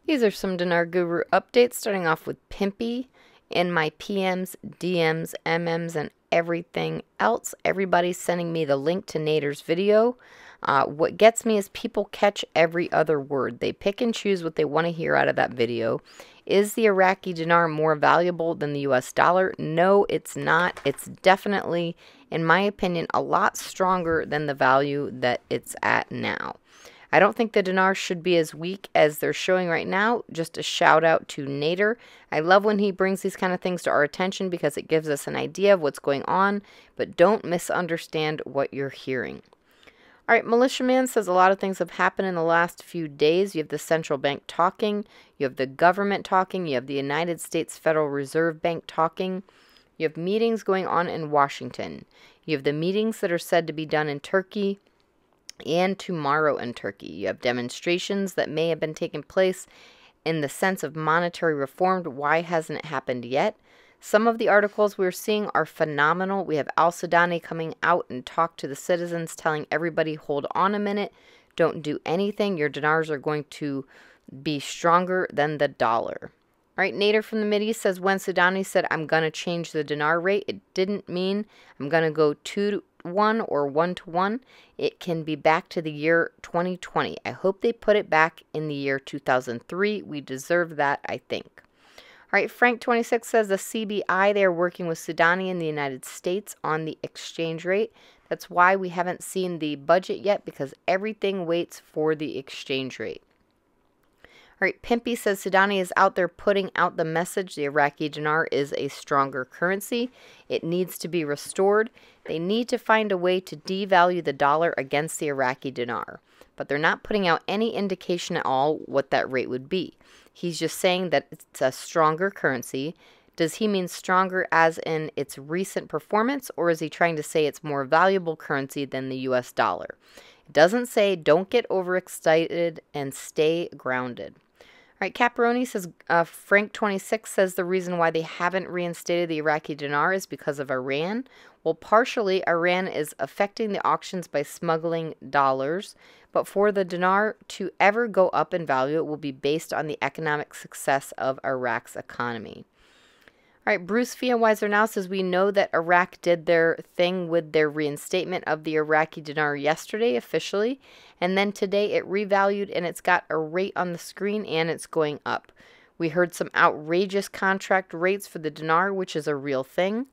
These are some Dinar Guru updates, starting off with Pimpy. In my PMs, DMs, MMs, and everything else, everybody's sending me the link to Nader's video. What gets me is people catch every other word. They pick and choose what they want to hear out of that video. Is the Iraqi dinar more valuable than the US dollar? No, it's not. It's definitely, in my opinion, a lot stronger than the value that it's at now. I don't think the dinar should be as weak as they're showing right now. Just a shout out to Nader. I love when he brings these kind of things to our attention because it gives us an idea of what's going on, but don't misunderstand what you're hearing. All right, Militiaman says a lot of things have happened in the last few days. You have the central bank talking, you have the government talking, you have the United States Federal Reserve Bank talking, you have meetings going on in Washington, you have the meetings that are said to be done in Turkey and tomorrow in Turkey. You have demonstrations that may have been taking place in the sense of monetary reform. Why hasn't it happened yet? Some of the articles we're seeing are phenomenal. We have Al-Sudani coming out and talk to the citizens, telling everybody, hold on a minute, don't do anything. Your dinars are going to be stronger than the dollar. All right, Nader from the Mideast says, when Sudani said, I'm going to change the dinar rate, it didn't mean I'm going to go 2-to-1 or 1-to-1. It can be back to the year 2020. I hope they put it back in the year 2003. We deserve that, I think. All right, Frank26 says the CBI, they are working with Sudani in the United States on the exchange rate. That's why we haven't seen the budget yet, because everything waits for the exchange rate. All right, Pimpy says Sudani is out there putting out the message the Iraqi dinar is a stronger currency. It needs to be restored. They need to find a way to devalue the dollar against the Iraqi dinar. But they're not putting out any indication at all what that rate would be. He's just saying that it's a stronger currency. Does he mean stronger as in its recent performance, or is he trying to say it's more valuable currency than the US dollar? It doesn't say. Don't get overexcited and stay grounded. All right, Caparoni says, Frank26 says the reason why they haven't reinstated the Iraqi dinar is because of Iran. Well, partially, Iran is affecting the auctions by smuggling dollars, but for the dinar to ever go up in value, it will be based on the economic success of Iraq's economy. All right, Bruce Fienweiser now says, we know that Iraq did their thing with their reinstatement of the Iraqi dinar yesterday officially, and then today it revalued and it's got a rate on the screen and it's going up. We heard some outrageous contract rates for the dinar, which is a real thing.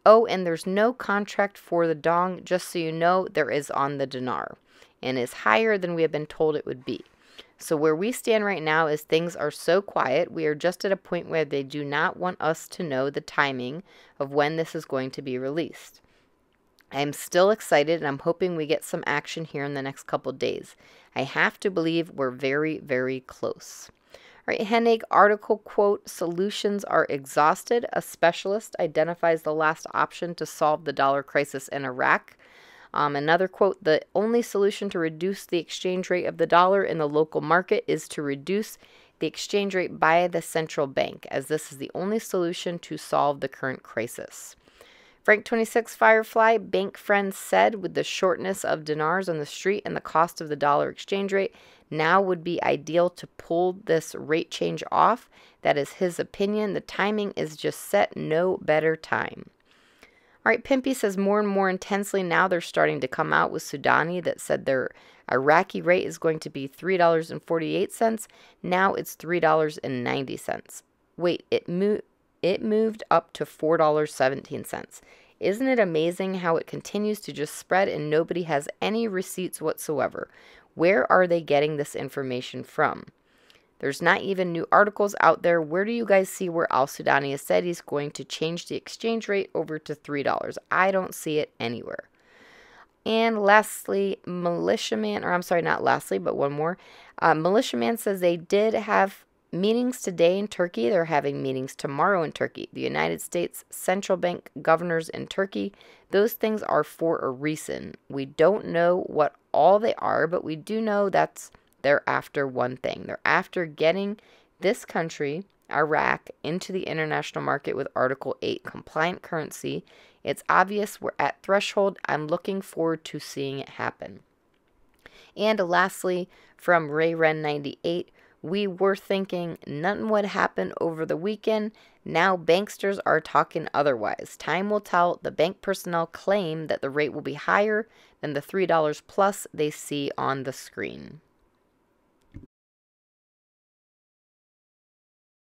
Oh, and there's no contract for the dong, just so you know, there is on the dinar, and is higher than we have been told it would be. So where we stand right now is things are so quiet. We are just at a point where they do not want us to know the timing of when this is going to be released. I'm still excited, and I'm hoping we get some action here in the next couple days. I have to believe we're very, very close. All right, Hennig article quote, solutions are exhausted. A specialist identifies the last option to solve the dollar crisis in Iraq. Another quote, the only solution to reduce the exchange rate of the dollar in the local market is to reduce the exchange rate by the central bank, as this is the only solution to solve the current crisis. Frank26 Firefly, bank friends said with the shortness of dinars on the street and the cost of the dollar exchange rate, now would be ideal to pull this rate change off. That is his opinion. The timing is just set, no better time. All right, Pimpy says more and more intensely now they're starting to come out with Sudani that said their Iraqi rate is going to be $3.48. Now it's $3.90. Wait, it moved up to $4.17. Isn't it amazing how it continues to just spread and nobody has any receipts whatsoever? Where are they getting this information from? There's not even new articles out there. Where do you guys see where Al-Sudani has said he's going to change the exchange rate over to $3? I don't see it anywhere. And lastly, Militiaman, or I'm sorry, not lastly, but one more. Militiaman says they did have meetings today in Turkey. They're having meetings tomorrow in Turkey. The United States Central Bank governors in Turkey. Those things are for a reason. We don't know what all they are, but we do know they're after one thing. They're after getting this country, Iraq, into the international market with Article 8 compliant currency. It's obvious we're at threshold. I'm looking forward to seeing it happen. And lastly, from RayRen98, We were thinking nothing would happen over the weekend. Now banksters are talking otherwise. Time will tell. The bank personnel claim that the rate will be higher than the $3 plus they see on the screen.